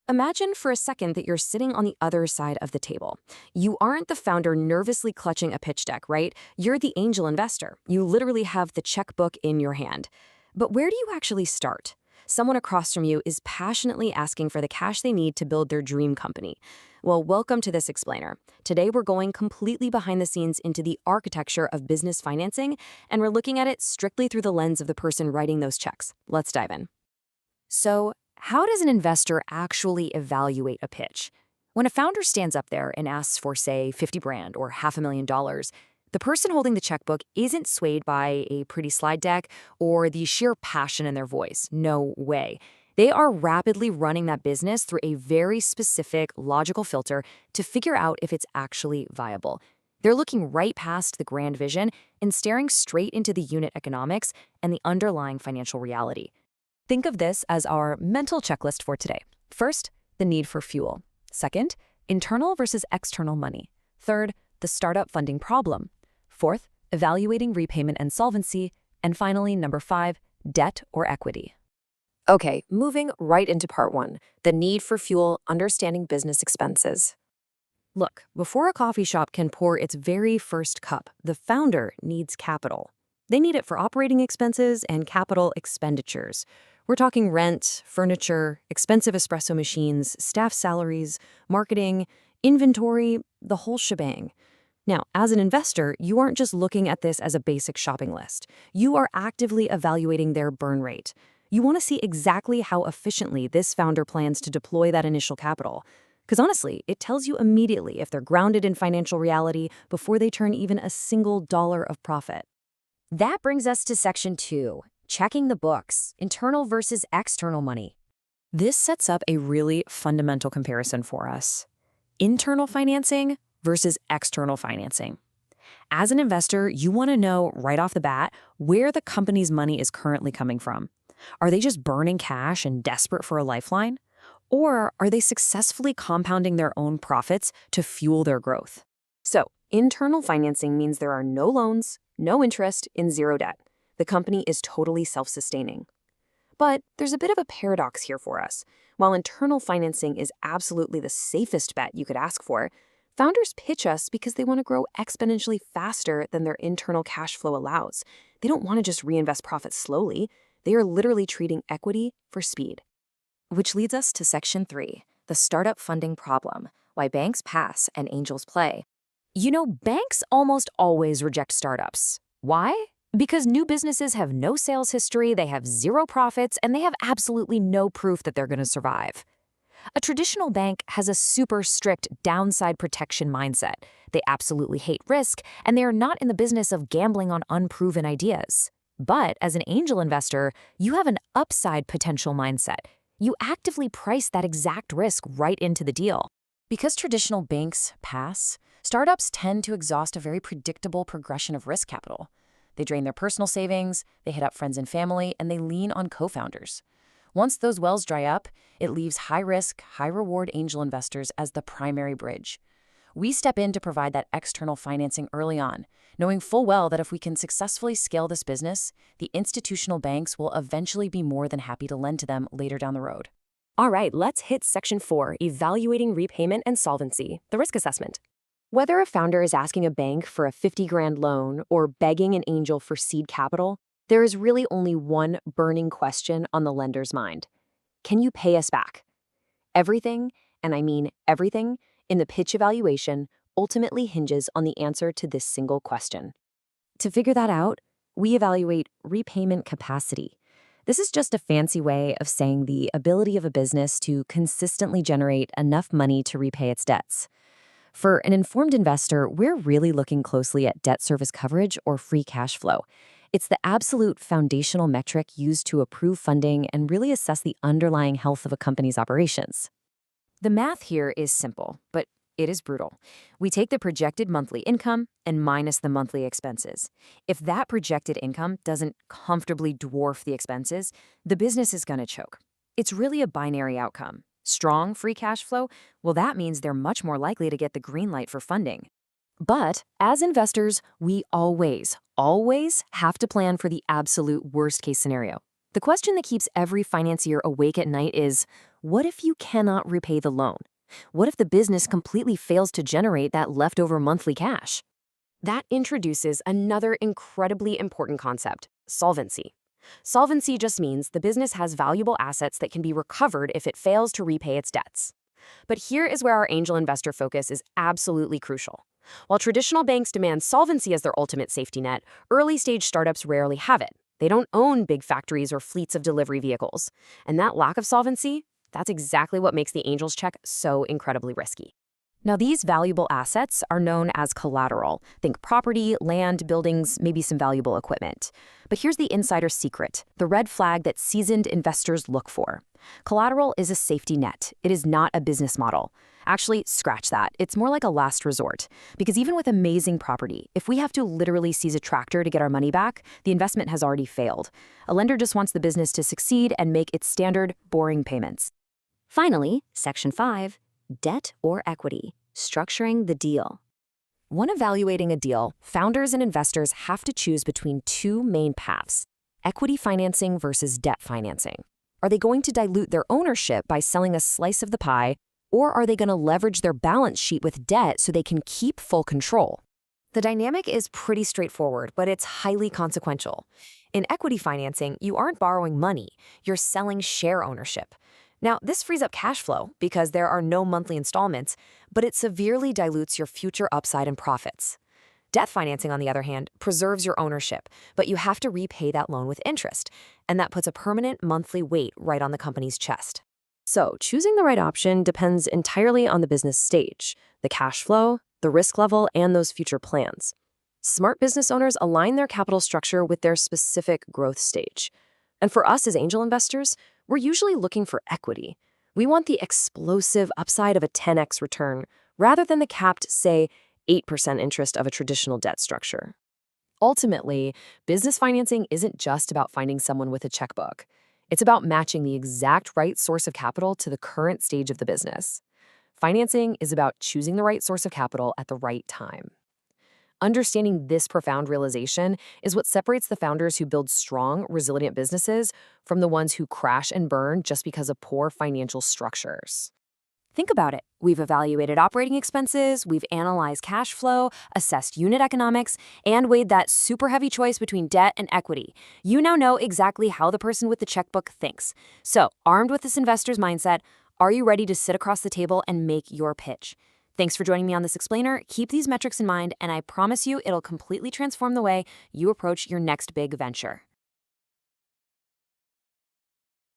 Imagine for a second that you're sitting on the other side of the table. You aren't the founder nervously clutching a pitch deck, right? You're the angel investor. You literally have the checkbook in your hand. But where do you actually start? Someone across from you is passionately asking for the cash they need to build their dream company. Well, welcome to this explainer. Today we're going completely behind the scenes into the architecture of business financing, and we're looking at it strictly through the lens of the person writing those checks. Let's dive in. So, how does an investor actually evaluate a pitch? When a founder stands up there and asks for, say, 50 grand or $500,000, the person holding the checkbook isn't swayed by a pretty slide deck or the sheer passion in their voice. No way. They are rapidly running that business through a very specific logical filter to figure out if it's actually viable. They're looking right past the grand vision and staring straight into the unit economics and the underlying financial reality. Think of this as our mental checklist for today. First, the need for fuel. Second, internal versus external money. Third, the startup funding problem. Fourth, evaluating repayment and solvency. And finally, number 5, debt or equity. Okay, moving right into part 1, the need for fuel, understanding business expenses. Look, before a coffee shop can pour its very first cup, the founder needs capital. They need it for operating expenses and capital expenditures. We're talking rent, furniture, expensive espresso machines, staff salaries, marketing, inventory, the whole shebang. Now, as an investor, you aren't just looking at this as a basic shopping list. You are actively evaluating their burn rate. You want to see exactly how efficiently this founder plans to deploy that initial capital. Because honestly, it tells you immediately if they're grounded in financial reality before they turn even a single dollar of profit. That brings us to section 2. Checking the books, internal versus external money. This sets up a really fundamental comparison for us. Internal financing versus external financing. As an investor, you want to know right off the bat where the company's money is currently coming from. Are they just burning cash and desperate for a lifeline? Or are they successfully compounding their own profits to fuel their growth? So, internal financing means there are no loans, no interest, and zero debt. The company is totally self-sustaining. But there's a bit of a paradox here for us. While internal financing is absolutely the safest bet you could ask for, founders pitch us because they want to grow exponentially faster than their internal cash flow allows. They don't want to just reinvest profits slowly. They are literally treating equity for speed. Which leads us to section 3, the startup funding problem, why banks pass and angels play. You know, banks almost always reject startups. Why? Because new businesses have no sales history, they have zero profits, and they have absolutely no proof that they're going to survive. A traditional bank has a super strict downside protection mindset. They absolutely hate risk, and they are not in the business of gambling on unproven ideas. But as an angel investor, you have an upside potential mindset. You actively price that exact risk right into the deal. Because traditional banks pass, startups tend to exhaust a very predictable progression of risk capital. They drain their personal savings, they hit up friends and family, and they lean on co-founders. Once those wells dry up, it leaves high-risk, high-reward angel investors as the primary bridge. We step in to provide that external financing early on, knowing full well that if we can successfully scale this business, the institutional banks will eventually be more than happy to lend to them later down the road. All right, let's hit section 4, evaluating repayment and solvency, the risk assessment. Whether a founder is asking a bank for a 50 grand loan or begging an angel for seed capital, there is really only one burning question on the lender's mind. Can you pay us back? Everything, and I mean everything, in the pitch evaluation ultimately hinges on the answer to this single question. To figure that out, we evaluate repayment capacity. This is just a fancy way of saying the ability of a business to consistently generate enough money to repay its debts. For an informed investor, we're really looking closely at debt service coverage or free cash flow. It's the absolute foundational metric used to approve funding and really assess the underlying health of a company's operations. The math here is simple, but it is brutal. We take the projected monthly income and minus the monthly expenses. If that projected income doesn't comfortably dwarf the expenses, the business is going to choke. It's really a binary outcome. Strong free cash flow, well, that means they're much more likely to get the green light for funding. But as investors, we always have to plan for the absolute worst case scenario. The question that keeps every financier awake at night is, what if you cannot repay the loan? What if the business completely fails to generate that leftover monthly cash? That introduces another incredibly important concept, solvency. Solvency just means the business has valuable assets that can be recovered if it fails to repay its debts. But here is where our angel investor focus is absolutely crucial. While traditional banks demand solvency as their ultimate safety net, early-stage startups rarely have it. They don't own big factories or fleets of delivery vehicles. And that lack of solvency, that's exactly what makes the angel's check so incredibly risky. Now, these valuable assets are known as collateral. Think property, land, buildings, maybe some valuable equipment. But here's the insider's secret, the red flag that seasoned investors look for. Collateral is a safety net. It is not a business model. Actually, scratch that. It's more like a last resort. Because even with amazing property, if we have to literally seize a tractor to get our money back, the investment has already failed. A lender just wants the business to succeed and make its standard, boring payments. Finally, Section 5, debt or equity, structuring the deal. When evaluating a deal, founders and investors have to choose between two main paths: equity financing versus debt financing. Are they going to dilute their ownership by selling a slice of the pie, or are they going to leverage their balance sheet with debt so they can keep full control? The dynamic is pretty straightforward, but it's highly consequential. In equity financing, you aren't borrowing money, you're selling share ownership. Now, this frees up cash flow because there are no monthly installments, but it severely dilutes your future upside and profits. Debt financing, on the other hand, preserves your ownership, but you have to repay that loan with interest, and that puts a permanent monthly weight right on the company's chest. So, choosing the right option depends entirely on the business stage, the cash flow, the risk level, and those future plans. Smart business owners align their capital structure with their specific growth stage. And for us as angel investors, we're usually looking for equity. We want the explosive upside of a 10x return rather than the capped, say, 8% interest of a traditional debt structure. Ultimately, business financing isn't just about finding someone with a checkbook. It's about matching the exact right source of capital to the current stage of the business. Financing is about choosing the right source of capital at the right time. Understanding this profound realization is what separates the founders who build strong, resilient businesses from the ones who crash and burn just because of poor financial structures. Think about it. We've evaluated operating expenses, we've analyzed cash flow, assessed unit economics, and weighed that super heavy choice between debt and equity. You now know exactly how the person with the checkbook thinks. So, armed with this investor's mindset, are you ready to sit across the table and make your pitch? Thanks for joining me on this explainer. Keep these metrics in mind, and I promise you it'll completely transform the way you approach your next big venture.